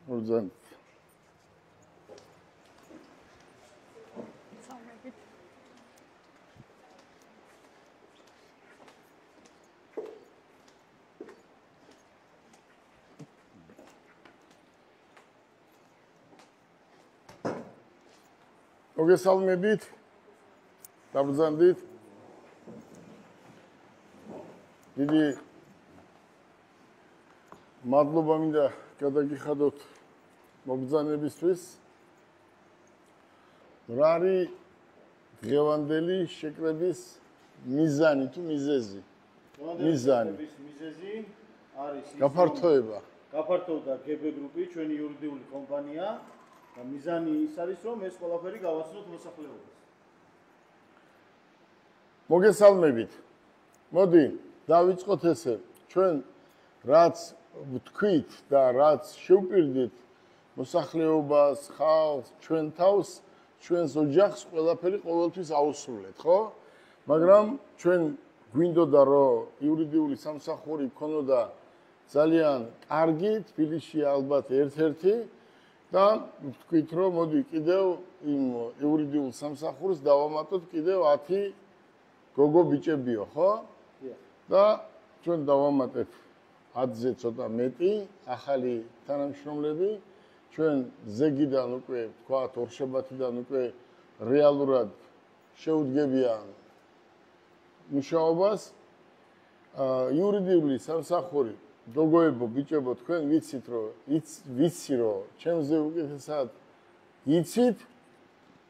Urzen. მოგესალმებით. Დაბრძანდით. დიდი მადლობა მინდა გადაგიხადოთ მოგზანებისთვის. რა არის დღევანდელი შეკრების მიზანი თუ მიზეზი? მიზანი. მიზეზი არის გაფართოება. გაფართოვდა GB გრუპი, ჩვენი იურიდიული კომპანია. და მიზანი ის არის, რომ ეს ყველაფერი გავაცნოთ მოსახლეობას. მოგესალმებით. მოდი, დავიწყოთ ესე. ჩვენ რაც ვთქვით და რაც შევპირდით მოსახლეობას, ხალხს, ჩვენ თავს, ჩვენს ოჯახს ყველაფერი ყოველთვის აუსრულეთ, ხო? მაგრამ ჩვენ გვინდოდა, რომ იურიდიული სამსახური ქონოდა ძალიან კარგი, თბილისში ალბათ ერთ-ერთი და ვთქვით, რომ მოდი კიდევ იმ იურიდიულ სამსახურს დავამატოთ კიდევ 10 გოგო ბიჭებიო, ხო? და ჩვენ დავამატეთ 10-ზე ცოტა მეტი ახალი თანამშრომლები. ჩვენ ზეგიდან უკვე ვთქვათ, ორშაბათიდან უკვე რეალურად შეუდგებიან მუშაობას. იურიდიული სამსახური გოგოებო, ბიჭებო, თქვენ ვიცით, რომ ჩემზე უკეთესად იცით,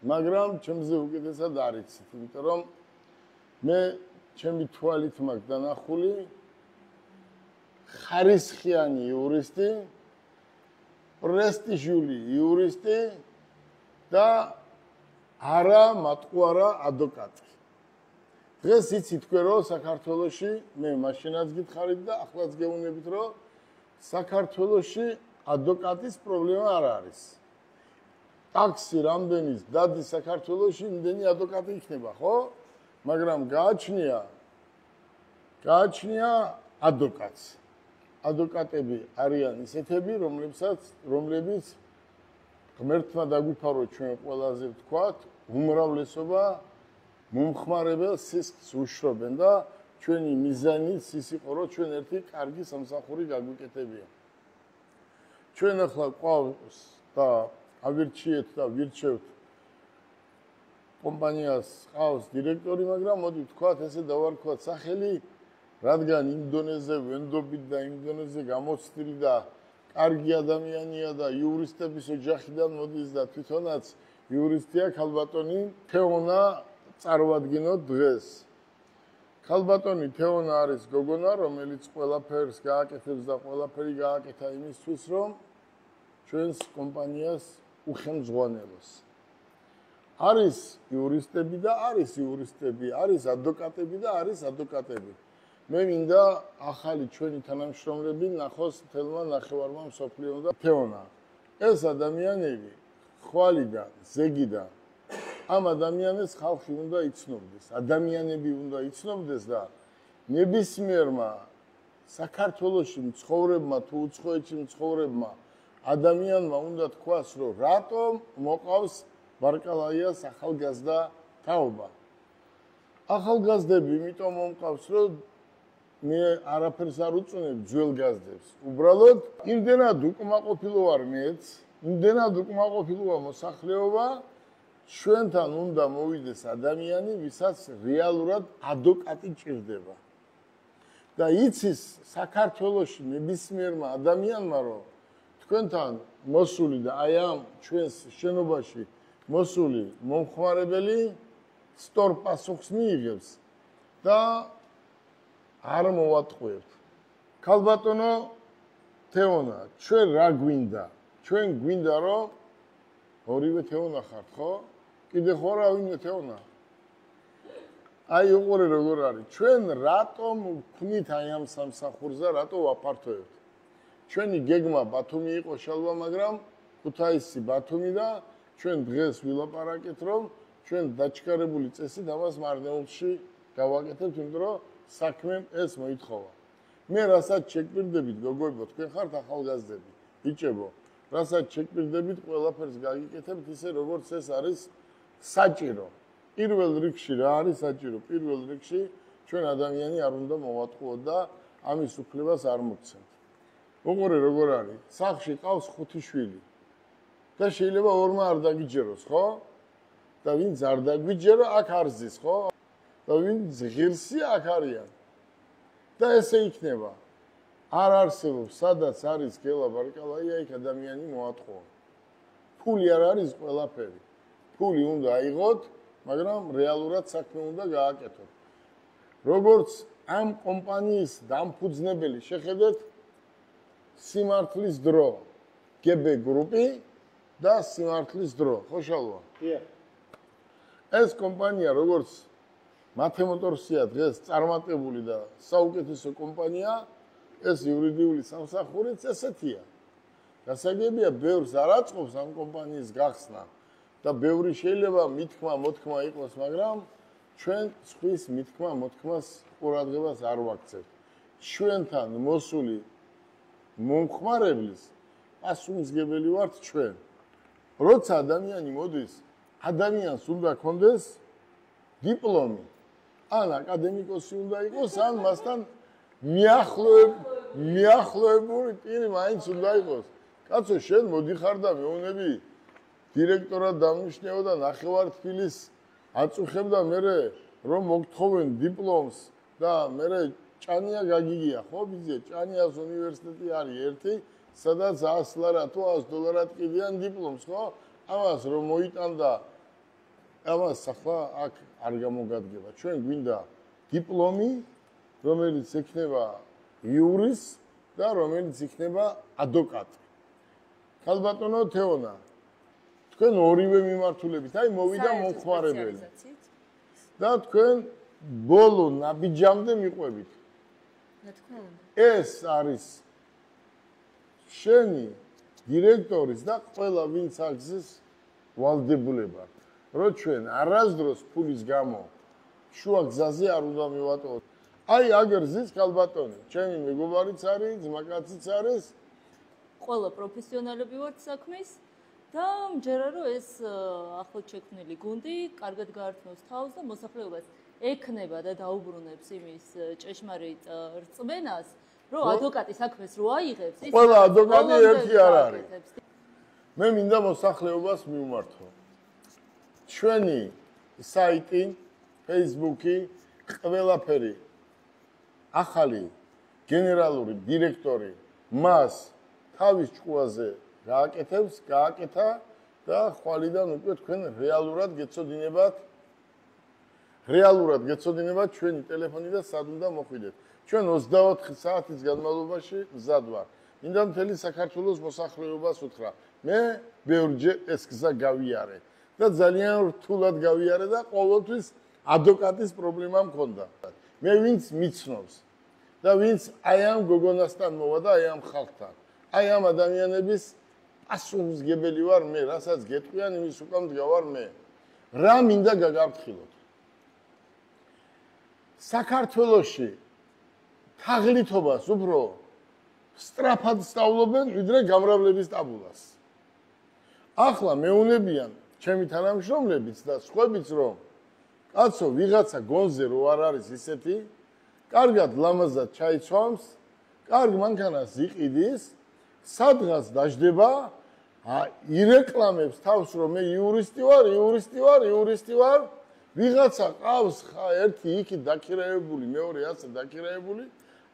მაგრამ ჩემზე უკეთესად არ იცით, იმიტომ რომ მე ჩემი თვალით მაქვს დანახული ხარისხიანი იურისტი, პრესტიჟული იურისტი და არა მატყუარა ადვოკატი. დღეს იცით თქვენ, რომ საქართველოში მე მაშინაც გითხარით და ახლაც გეუბნებით, რომ საქართველოში ადვოკატის პრობლემა არ არის. ტაქსი რამდენის დადის საქართველოში, იმდენი ადვოკატი იქნება, ხო? მაგრამ გააჩნია ადვოკატს. ადვოკატები არიან ისეთები, რომლებიც ღმერთმა დაგვიფაროთ ჩვენ ყველაზე ვთქვათ, უმრავლესობა მომხმარებელ სისხლს უშრობენ და ჩვენი მიზანიც ის იყო, რომ ჩვენ ერთი კარგი სამსახური გაგვიკეთებია. ჩვენ ახლა ყავს და ავირჩიეთ და ვირჩევთ კომპანიას ყავს დირექტორი, მაგრამ მოდი ვთქვათ, ესე დავარქვათ სახელი, რადგან იმ დონეზე ვენდობით და იმ დონეზე გამოცდილი და კარგი ადამიანია და იურისტების ოჯახიდან მოდის და თვითონაც იურისტია ქალბატონი თეონა წარვადგინოთ დღეს. ქალბატონი თეონა არის გოგონა, რომელიც ყველაფერს გააკეთებს და ყველაფერი გააკეთა იმისთვის, რომ ჩვენს კომპანიას უხელმძღვანელოს. არის იურისტები და არის იურისტები, არის ადვოკატები და არის ადვოკატები. მე მინდა ახალი ჩვენი თანამშრომლები ნახოს მთელმა ნახევარმა მსოფლიომ და თეონა. ეს ადამიანები ხვალიდან, ზეგიდან ამ ადამიანებს ხალხი უნდა იცნობდეს, ადამიანები უნდა იცნობდეს და ნებისმიერმა საქართველოში მცხოვრებმა თუ უცხოეთში მცხოვრებმა ადამიანმა უნდა თქვას, რომ რატომ მოყავს ბარკალაიას ახალგაზრდა თაობა. ახალგაზრდები იმიტომ მომყავს, რომ მე არაფერს არ უწუნებ ძველგაზრდებს. უბრალოდ იმდენად უკმაყოფილო ვარ მეც, იმდენად უკმაყოფილოა მოსახლეობა, ჩვენთან უნდა მოვიდეს ადამიანი, ვისაც რეალურად ადვოკატი ჭირდება. და იცის საქართველოში ნებისმიერმა ადამიანმა, რომ თქვენთან მოსული და აი ამ ჩვენს შენობაში მოსული მომხმარებელი სწორ პასუხს მიიღებს და არ მოვატყუებთ. ქალბატონო თეონა, ჩვენ რა გვინდა? ჩვენ გვინდა, რომ ორივე თეონა ხართ, ხო? კიდე ხო რა ვინმე თეონა? აი უყურე როგორ არის. ჩვენ რატომ ვქნით აი ამ სამსახურზე, რატო ვაფართოებთ? ჩვენი გეგმა ბათუმი იყო შალვა, მაგრამ ქუთაისი ბათუმი და ჩვენ დღეს ვილაპარაკეთ, რომ ჩვენ დაჩქარებული წესით ამას მარნეულში გავაკეთებთ, იმიტომ რომ საქმემ ეს მოითხოვა. მე რასაც შეგპირდებით, გოგოებო, თქვენ ხართ ახალგაზრდები, ბიჭებო. რასაც შეგვირდებით, ყველაფერს გაგიკეთებთ ისე, როგორც ეს არის საჭირო. პირველ რიგში რა არის საჭირო? პირველ რიგში ჩვენ ადამიანი არ უნდა მოვატყუოთ და ამის უფლებას არ მოგცემთ. უყურე როგორ არის? სახლში ყავს 5 შვილი. და შეიძლება ორმა არ დაგიჯეროს, ხო? და ვინც არ დაგვიჯერო, აქ არ ზის, ხო? და ვინც ღირსი აქ არიან. და ესე იქნება. არ არსებობს, სადაც არის გელა ბარკალაია, იქ ადამიანი მოატყუა. ფული არ არის ყველაფერი. ფული უნდა აიღოთ, მაგრამ რეალურად საქმე უნდა გააკეთოთ. როგორც ამ კომპანიის დამფუძნებელი შეხედეთ სიმართლის დრო, GB გრუპი და სიმართლის დრო, ხო შალვა? დიახ. ეს კომპანია როგორც მათემოტორსია დღეს წარმატებული და საუკეთესო კომპანია, ეს იურიდიული სამსახურიც ესეთია. გასაგებია, ბევრს არ აწყობს ამ კომპანიის გახსნა და ბევრი შეიძლება მითქმა, მოთქმა იყოს, მაგრამ ჩვენ სხვის მითქმა, მოთქმას ყურადღებას არ ვაქცევთ. ჩვენთან მოსული მომხმარებლის პასუხისმგებელი ვართ ჩვენ. როცა ადამიანი მოდის, ადამიანს უნდა ქონდეს დიპლომი. ან აკადემიკოსი უნდა იყოს, ან მასთან მიახლოებული პირი მაინც უნდა იყოს. კაცო, შენ მოდიხარ და მეუნები დირექტორად დამნიშნეო და ნახევართფილის აწუხებ და მე რომ მოგთხოვენ დიპლომს და მე ჭანია გაგიგია, ხო ბიძე? ჭანიას უნივერსიტეტი არის ერთი, სადაც 100 ლარა თუ 100 დოლარად ყიდიან დიპლომს, ხო? ამას რომ მოიტან და ამას ახლა აქ არ გამოგადგება. ჩვენ გვინდა დიპლომი, რომელიც იქნება იურის და რომელიც იქნება ადვოკატი. ქალბატონო თეონა, თქვენ ორივე მიმართულებით, აი მოვიდა მომხმარებელი. და თქვენ ბოლო ნაბიჯამდე მიყვებით. რა თქმა უნდა. ეს არის შენი დირექტორის და ყველა ვინც აგზის ვალდებულება. რომ ჩვენ არასდროს ფულის გამო შუა გზაზე არ უნდა მივატოვოთ. აი აგერ ზის ქალბატონი, ჩემი მეგობარიც არის, ძმაკაციც არის. ყველა პროფესიონალები ვართ საქმის და მჯერა რომ ეს ახლად შექმნილი გუნდი კარგად გაართმევს თავს და მოსახლეობას ექნება და დაუბრუნებს იმის ჭეშმარიტ რწმენას, რომ ადვოკატი საქმეს რო აიღებს, ის ყველა ადვოკატი ერთი არ არის. მე მინდა მოსახლეობას მივმართო. ჩვენი საიტი, Facebook-ი, ყველაფერი ახალი გენერალური დირექტორი მას თავის ჭკუაზე გააკეთა და ხვალიდან უკვე თქვენ რეალურად გეცოდინებათ ჩვენი ტელეფონი და სად უნდა მოხვიდეთ. ჩვენ 24 საათის განმავლობაში მზად ვარ. მინდა მთელი საქართველოს მოსახლეობას უთხრა. მე ბევრჯერ ეს გზა გავიარე და ძალიან რთულად გავიარე და ყოველთვის ადვოკატის პრობლემა მქონდა. მე ვინც მიცნობს და ვინც აი ამ გოგონასთან მოვა და აი ამ ხალხთან. აი ამ ადამიანების პასუხისმგებელი ვარ მე, რასაც გეტყვიან, იმის უკან მდგავარ მე. რა მინდა გაგაფრთხილოთ? საქართველოში თაღლითობას უფრო სწრაფად სწავლობენ, ვიდრე გამრავლების ტაბულას. ახლა მეუნებიან ჩემი თანამშრომლებიც და სხვაებიც, რომ კაცო, ვიღაცა გონზე რო არ არის ისეთი, კარგად ლამაზად ჩაიცვამს, კარგ მანქანას იყიდის, სადღაც დაждდება, ირეკლამებს თავს, რომ მე იურისტი ვარ, ვიღაცა ყავს ერთი იქი დაქირავებული, მეორე ასე დაქირავებული,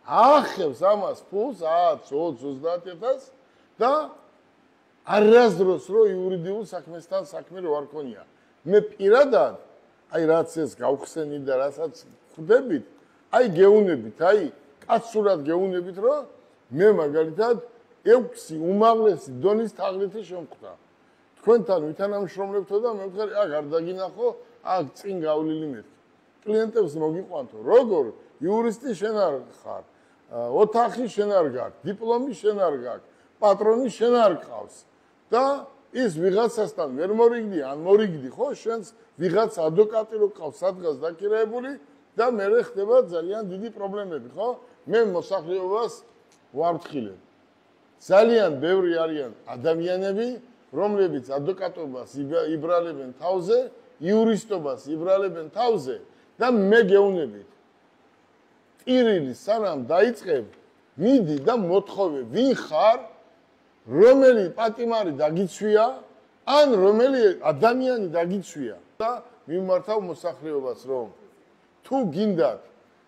ახევს ამას ფულს 10-20-30,000 და არასდროს რო იურიდიულ საქმესთან საქმე რო არ ქონია. მე პირადად, აი რაც ეს გავხსენით და რასაც ხვდებით, აი გეუნებით, აი კაცურად გეუნებით, რომ მე მაგალითად 6 უმაღლესი დონის თაღლითი შემხვდა. თქვენთან ვითანამშრომლებთო და მე ვხარ, აქ არ დაგინახო, აქ წინ გავლილი მეთქი. კლიენტებს მოგიყვანთო, როგორ იურისტი შენ არ ხარ, ოთახი შენ არ გაქვს, დიპლომი შენ არ გაქვს, პატრონი შენ არ ყავს და ის ვიღაცასთან ვერ მორიგდი, ან მორიგდი, ხო, შენს ვიღაც ადვოკატი რო ყავს სადღაც დაქირავებული და მე ხდება ძალიან დიდი პრობლემები, ხო? მე მოსახლეობას ვართხილებ. ძალიან ბევრი არიან ადამიანები, რომლებიც ადვოკატობას იბრალებენ თავზე, იურისტობას იბრალებენ თავზე და მე გეუბნებით. ტირილი სანამ დაიწყებ, მიდი და მოთხოვე, ვინ ხარ, რომელი პატიმარი დაგიცვია, ან რომელი ადამიანი დაგიცვია და მიმართავ მოსახლეობას, რომ თუ გინდათ,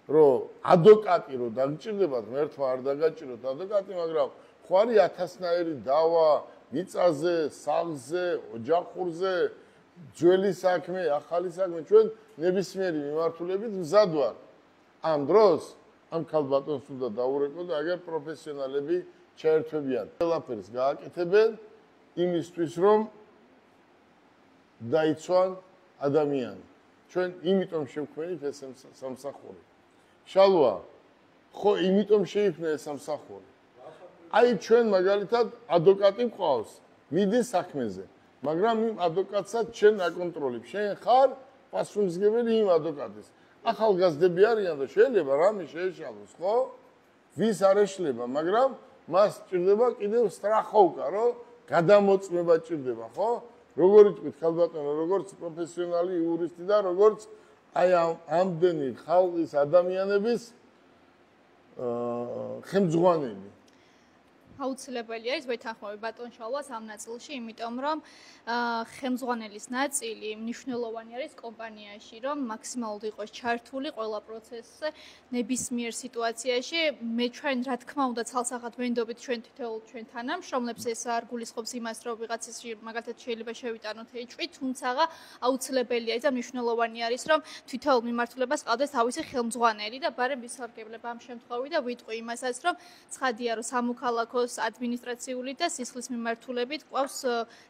რომ ადვოკატი რომ დაგჭირდებათ, მერთვა არ დაგაჭიროთ ადვოკატი, მაგრამ ხوارი 1000-ნაირი დავა მიწაზე, სახლზე, ოჯახურზე, ძველი საქმე, ახალი საქმე, ჩვენ ნებისმიერი მიმართულებით მზად ვარ. ამ დროს ამ ქალბატონს უნდა დაურეკო და აგერ პროფესიონალები ჩაერთვებიან. ყველაფერს გააკეთებენ იმისთვის, რომ დაიცვან ადამიანი. ჩვენ იმიტომ შევქმნით ეს სამსახური. შალვა, ხო, იმიტომ შეიქმნა ეს სამსახური. აი ჩვენ მაგალითად ადვოკატი მყავს, მიდის საქმეზე, მაგრამ იმ ადვოკატსაც ჩვენ აკონტროლებ. შენ ხარ პასუხისმგებელი იმ ადვოკატის. ახალგაზრდები არიან და შეიძლება რამე შეეშალოს, ხო? ვის არ ეშლება, მაგრამ მას ჭირდება კიდევ სტრახოვკა, რომ გადამოწმება ჭირდება, ხო? როგორი თქვით ქალბატონო, როგორც პროფესიონალი იურისტი და როგორც აი ამდენი ხალხის ადამიანების ხელმძღვანელი. აუცილებელია ის ვეთანხმები ბატონ შალვას ამ ნაწილში, იმიტომ რომ ხელმძღვანელის ნაწილი მნიშვნელოვანი არის კომპანიაში, რომ მაქსიმალურად იყოს ჩართული ყველა პროცესზე, ნებისმიერ სიტუაციაში. მე ჩვენ რა თქმა უნდა ცალსახად ვენდობით ჩვენ თითოეულ ჩვენ თანამშრომლებს, ეს არ გულისხმობს იმას, რომ ვიღაცის მაგალითად შეიძლება შევიტანოთ ეჭვი, თუმცა აუცილებელია ის და მნიშვნელოვანი არის, რომ თითოეულ მიმართულებას ყავდეს თავისი ხელმძღვანელი და ბარემ ვისარგებლებ ამ შემთხვევით და ვიტყვი იმასაც, რომ ცხადია, რომ სამოქალაქო ადმინისტრაციული და სისხლის მიმართულებით ყავს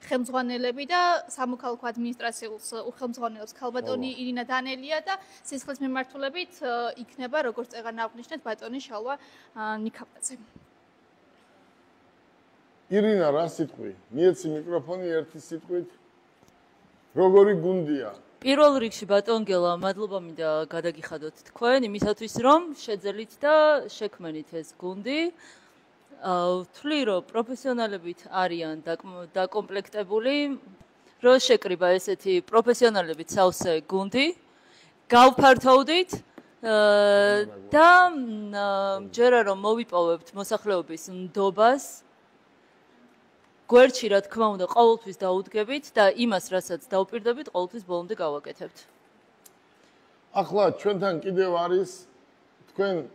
ხელმძღვანელები და სამოქალაქო ადმინისტრაციულს უხელმძღვანელობს ქალბატონი ირინა დანელია და სისხლის მიმართულებით იქნება როგორც წეგან აღნიშნეთ ბატონი შალვა ნიქაბაძე. ირინა, რა სიტყვი? მიეცი მიკროფონი ერთი სიტყვით. როგორი გუნდია? პირველ რიგში ბატონ გელა, მადლობა მინდა გადაგიხადოთ თქვენ იმისათვის, რომ შეძელით და შექმნით ეს გუნდი. ვთვლი, რომ პროფესიონალებით არიან დაკომპლექტებული, რომ შეკრიბა ესეთი პროფესიონალებით სავსე გუნდი, გავფართოვდით და ჯერა რომ მოვიპოვებთ მოსახლეობის ნდობას, გვერდში რა თქმა უნდა ყოველთვის დაუდგებით და იმას, რასაც დავპირდებით, ყოველთვის ბოლომდე გავაკეთებთ. ახლა ჩვენთან კიდევ არის თქვენ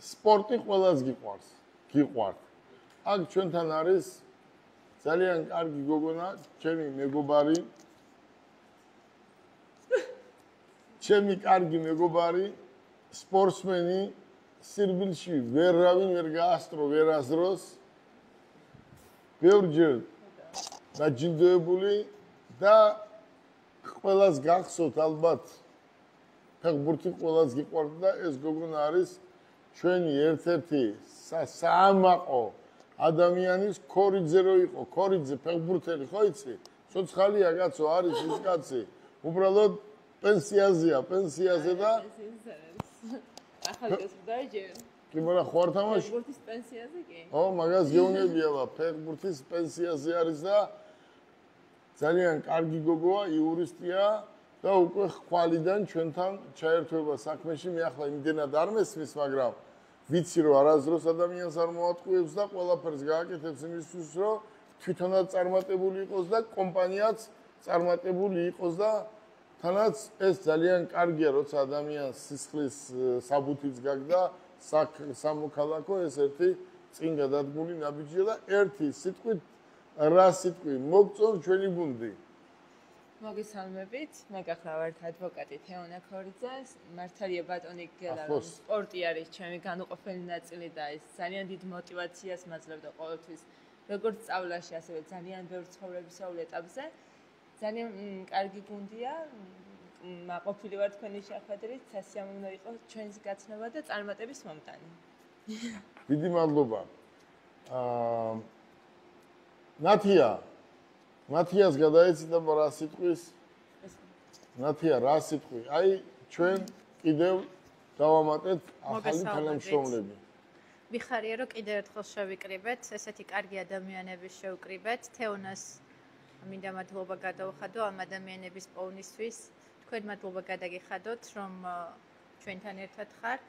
სპორტი ყველას გიყვარს. აქ ჩვენთან არის ძალიან კარგი გოგონა, ჩემი მეგობარი. ჩემი კარგი მეგობარი, სპორტსმენი, სირბილში ვერავინ ვერ გაასწრო, ვერ აზროს. ბევრჯერ დაჯილდოებული და ყველას გახსოვთ ალბათ. ფეხბურთი ყველას გიყვარდა და ეს გოგონა არის ჩვენი ერთ-ერთი საამაყო ადამიანის ქორიძე რო იყო, ქორიძე ფეხბურთელი ხო იცი? ცოცხალია კაცო, არის ის კაცი. უბრალოდ პენსიაზეა, პენსიაზე და ახალგაზრდა ჯერ. კი, მაგრამ ხო არ თამაში? ფეხბურთის პენსიაზე კი? ო, მაგას გეუბნებია, ფეხბურთის პენსიაზე არის და ძალიან კარგი გოგოა, იურისტია და უკვე ხვალიდან ჩვენთან ჩაერთვება საქმეში. მე ახლა იმდენად არ მესმის, მაგრამ ვიცი რომ არასდროს ადამიანს არ მოატყუებს და ყველაფერს გააკეთებს იმისთვის, რომ თვითონაც წარმატებული იყოს და კომპანიაც წარმატებული იყოს და თანაც ეს ძალიან კარგია, როცა ადამიანს სისხლის საბუთიც გაგდა სამოქალაქო ეს ერთი წინ გადადგმული ნაბიჯია და ერთი სიტყვით რა სიტყვი მოგწონს ჩვენი გუნდი. მოგესალმებით, მე გახლავართ ადვოკატი თეონა ქორიძე, მართალია ბატონი გელა, რომ სპორტი არის ჩემი განუყოფელი ნაწილი და ეს ძალიან დიდ мотивაციას მაძლევდა ყოველთვის, როგორც სწავლაში, ასევე ძალიან ბევრ ცხოვრებისეულ ეტაპზე. ძალიან კარგი გუნდია, მაყოფილი ვარ თქვენი შეხვედრით, სასიამოვნო იყო ჩვენს გაცნობა და წარმატების მომტანი. დიდი მადლობა. ნათიას გადაეცით და რა სიტყვის? ნათია, რა სიტყვი? აი, ჩვენ კიდევ დავამატეთ ახალი თანამშრომლები. მიხარია რომ კიდევ ერთხელ შევიკრიბეთ, ესეთი კარგი ადამიანების შევკრიბეთ. თეონას მინდა მადლობა გადავხადო ამ ადამიანების პოვნისთვის. თქვენ მადლობა გადაგიხადოთ, რომ ჩვენთან ერთად ხართ.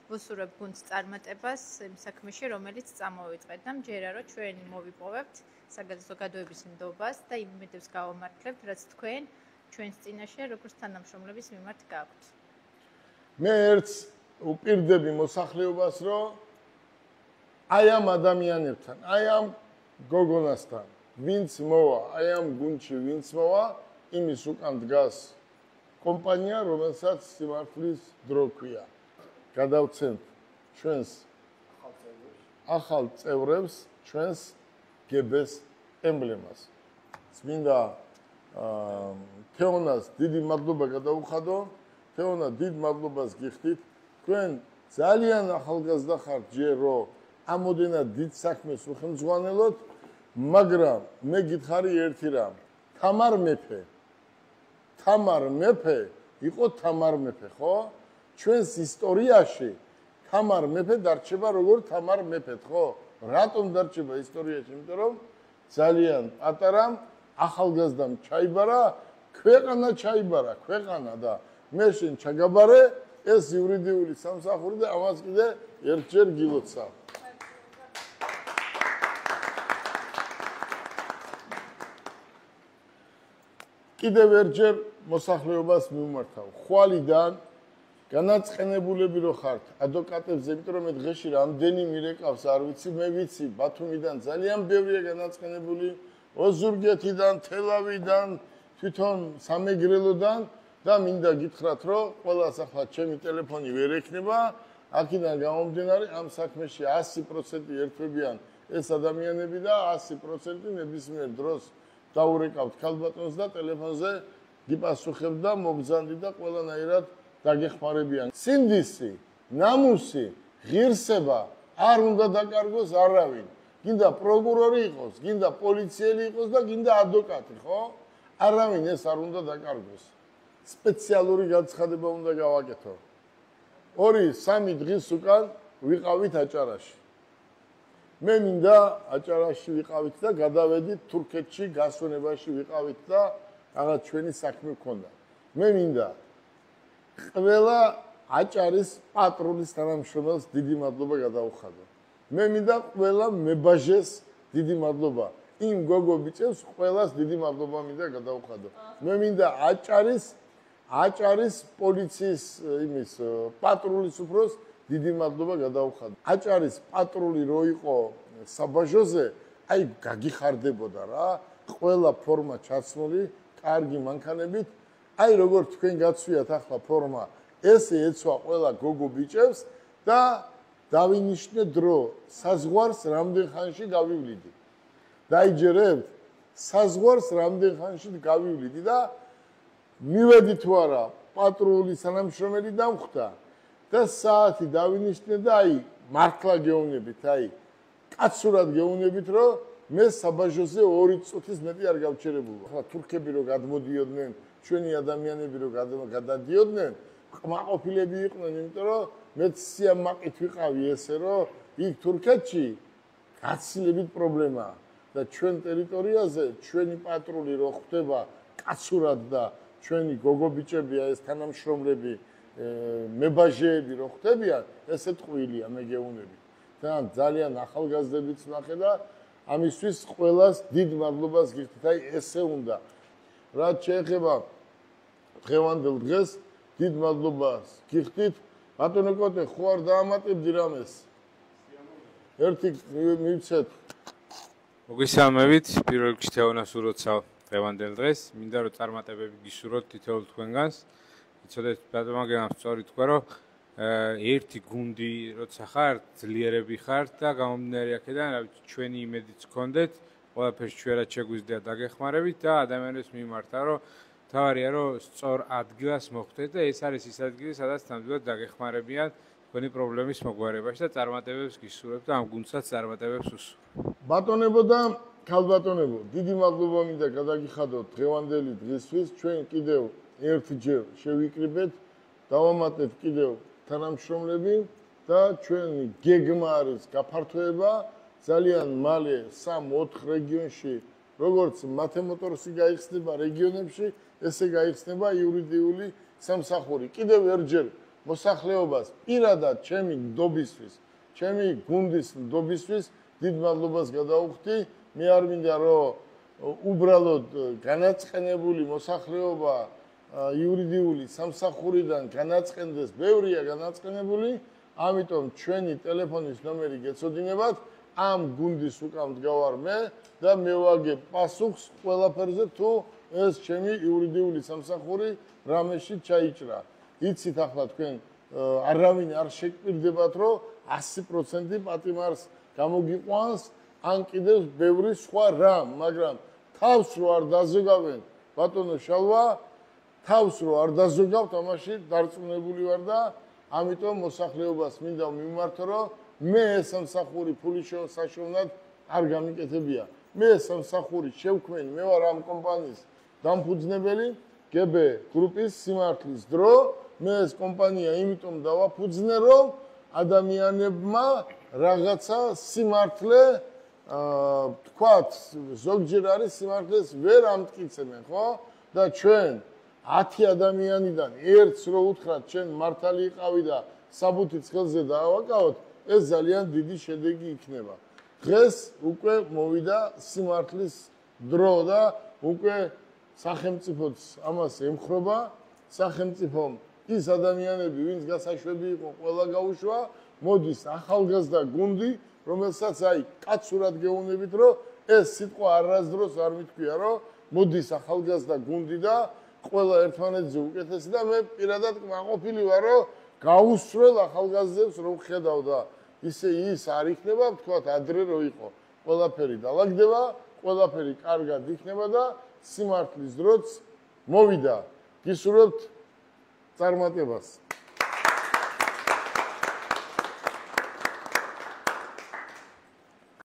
ვუსურებ გუნდს წარმატებას იმ საქმეში, რომელიც წამოვიწყეთ და მჯერა რომ ჩვენ მოვიპოვებთ საზოგადოების ნდობას და იმედებს გავამართლებთ, რაც თქვენ ჩვენს წინაშე როგორც თანამშრომლების მიმართ გაქვთ. მე ერთს უპირდები მოსახლეობას, რომ აი ამ ადამიანებთან, აი ამ გოგონასთან, ვინც მოვა, აი ამ გუნდში ვინც მოვა, იმის უკან დგას კომპანია, რომელსაც სიმართლის დრო ქვია. გადავცემთ ჩვენს ახალ წევრებს ჩვენს გებეს ემბლემას. წმინდა თეონას დიდი მადლობა გადავუხადო. თეონა, დიდ მადლობას გიხდით. თქვენ ძალიან ახალგაზრდა ხართ, ჯერ რომ ამოდენად დიდ საქმეს უხელმძღვანელოთ, მაგრამ მე გითხარი ერთი რამ. თამარ მეფე იყო თამარ მეფე, ხო? ჩვენს ისტორიაში თამარ მეფე დარჩება როგორ თამარ მეფეთ, ხო? რატომ დარჩება ისტორიაში? იმიტომ რომ ძალიან პატარამ ახალგაზრდამ ჩაიბარა, ქვეყანა ჩაიბარა, ქვეყანა და მე შენ ჩაგაბარე ეს იურიდიული სამსახური და ამას კიდე ერთჯერ გილოცავ. კიდევ ერთჯერ მოსახლეობას მივმართავ. ხვალიდან განაწყენებულები რო ხართ ადვოკატებზე, იმიტომ რომ მე დღეში რამდენი მირეკავს არ ვიცი, მე ვიცი, ბათუმიდან ძალიან ბევრია განაწყენებული, ოზურგეთიდან, თელავიდან, თვითონ სამეგრელოდან და მინდა გითხრათ, რომ ყველას ახლა ჩემი ტელეფონი ვერ ექნება, აქედან გამომდინარე ამ საქმეში 100% ერთვებიან ეს ადამიანები და 100% ნებისმიერ დროს დაურეკავთ ქალბატონს და ტელეფონზე გიპასუხებთ და მობრძანდი და ყველანაირად დაგეხმარებიან. სინდისი, ნამუსი, ღირსება არ უნდა დაკარგოს არავინ. გინდა პროკურორი იყოს, გინდა პოლიციელი იყოს და გინდა ადვოკატი, ხო? არავინ ეს არ უნდა დაკარგოს. სპეციალური განცხადება უნდა გავაკეთო. 2-3 დღის უკან ვიყავით აჭარაში. მე მინდა აჭარაში ვიყავით და გადავედით თურქეთში გასვენებაში ვიყავით და რაღაც ჩვენი საქმე გქონდა. მე მინდა ყველა აჭარის პატრულის თანამშრომელს დიდი მადლობა გადავუხადო. მე მინდა ყველა მებაჟეს დიდი მადლობა. იმ გოგო ბიჭებს ყველას დიდი მადლობა მინდა გადავუხადო. მე მინდა აჭარის პოლიციის იმის პატრულის უფროს დიდი მადლობა გადავუხადო. აჭარის პატრული რო იყო საბაჟოზე, აი გაგიხარდებოდა რა, ყველა ფორმა ჩაცმული, კარგი მანქანებით. აი როგორ თქვენ გაცვიათ ახლა ფორმა, ესე ეცვა ყველა გოგო ბიჭებს და დავინიშნე დრო, საზღვარს რამდენ ხანში გავივლიდი. დაიჯერებთ, საზღვარს რამდენ ხანში გავივლიდი და მივედი თუ არა, პატრულის თანამშრომელი დამხვდა და საათი დავინიშნე და აი მართლა გეუბნებით, აი კაცურად გეუბნებით, რომ მე საბაჟოზე 2 წუთის მეტი არ გავჩერებულა. ახლა თურქები რო გადმოდიოდნენ, ჩვენი ადამიანები რო გადადიოდნენ, ყმაყოფილები იყვნენ, იმიტომ რომ მე სიამაყით ვიყავი ესე, რომ იქ თურქეთში გაცილებით პრობლემაა და ჩვენ ტერიტორიაზე ჩვენი პატრული რო ხვდება კაცურად და ჩვენი გოგო ბიჭებია ეს თანამშრომლები, მებაჟეები რო ხვდებიან, ესე ტყუილია, მე გეუბნები. ძალიან ახალგაზრდებიც ვნახე და ამისთვის ყველას დიდ მადლობას გიხდით, აი ესე უნდა. რაც შეეხება დღევანდელ დღეს, დიდ მადლობას გიხდით. ბატონო კოტე, ხო არ დაამატებდი რამეს? ერთი მივცეთ. მოგესალმებით, პირველ რიგში თეონას უროცავ დღევანდელ დღეს. მინდა რომ წარმატებები გისურვოთ თითოეულ თქვენგანს. იცოდეთ, ბატონო გენამ სწორი თქვა, რომ ერთი გუნდი როცა ხართ, ძლიერები ხართ და გამომდინარე აქედან, ჩვენი იმედიც გქონდეთ, ყველაფერს ჩვენად შეგვიძლია დაგეხმარებით და ადამიანებს მიმართა, რომ თავარია რომ სწორ ადგილას მოხვდეთ და ეს არის ის ადგილი, სადაც ნამდვილად დაგეხმარებიან თქვენი პრობლემის მოგვარებაში და წარმატებებს გისურვებთ და ამ გუნდსაც წარმატებებს უსურვებთ. ბატონებო და ქალბატონებო, დიდი მადლობა მინდა გადაგიხადოთ დღევანდელი დღისთვის. ჩვენ კიდევ ერთჯერ შევიკრიბეთ, დავამატეთ კიდევ თანამშრომლები და ჩვენი გეგმა არის გაფართოება ძალიან მალე 3-4 რეგიონში როგორც მათემოტორსი გაიხსნება რეგიონებში ესე გაიხსნება იურიდიული სამსახური კიდევ ერჯერ მოსახლეობას პირადად ჩემი ნდობისთვის ჩემი გუნდის ნდობისთვის დიდ მადლობას გადავხდი მე არ მინდა რომ უბრალოდ განაწყენებული მოსახლეობა იურიდიული სამსახურიდან განაწყენდეს ბევრია განაწყენებული ამიტომ ჩვენი ტელეფონის ნომერი გეცოდინებათ ამ გუნდის უკან მდგავარ მე და მე ვაგებ პასუხს ყველაფერზე თუ ეს ჩემი იურიდიული სამსახური რამეში ჩაიჭრა იცით ახლა თქვენ არავინ არ შეგპირდებათ რომ 100% პატიმარს გამოგიყვანს ან კიდევ ბევრი სხვა რამ მაგრამ თავს რო არ დაზოგავენ ბატონო შალვა თავს რო არ დაზოგავთ ამაში დარწმუნებული ვარ და ამიტომ მოსახლეობას მინდა მიმართო რომ მე ეს სამსახური ფულის საშოვნად არ გამიკეთებია მე ეს სამსახური შევქმნი მე ვარ ამ კომპანიის დამფუძნებელი GB გრუპის სიმართლის დრო მე ეს კომპანია იმიტომ დავაფუძნე რომ ადამიანებმა რაღაცა სიმართლე თქვათ ზოგჯერ არის სიმართლეს ვერ ამტკიცებენ ხო და ჩვენ 10 ადამიანიდან ერთს რო უთხრათ ჩვენ მართალი იყავი და საბუთი ცხელზე დაავაკავთ ეს ძალიან დიდი შედეგი იქნება დღეს უკვე მოვიდა სიმართლის დრო და უკვე სახელმწიფოც ამას ემხრობა სახელმწიფომ ის ადამიანები ვინც გასაშვები იყო ყველა გაუშვა მოდის ახალგაზრდა გუნდი რომელსაც აი კაცურად გეუბნებით რომ ეს სიტყვა არასდროს არ მithქვია რომ მოდის ახალგაზრდა გუნდი და ყველა ერთმანეთზე უკეთესი და მე პირადად მაყოფილი ვარ რომ გაუსწრელ ახალგაზრდებს რომ ხედავ და ისე ის არ იქნება თქვათ ადრე რო იყო ყველაფერი დავაგდება ყველაფერი კარგად იქნება და სიმართლის დროც მოვიდა გისურვებთ წარმატებას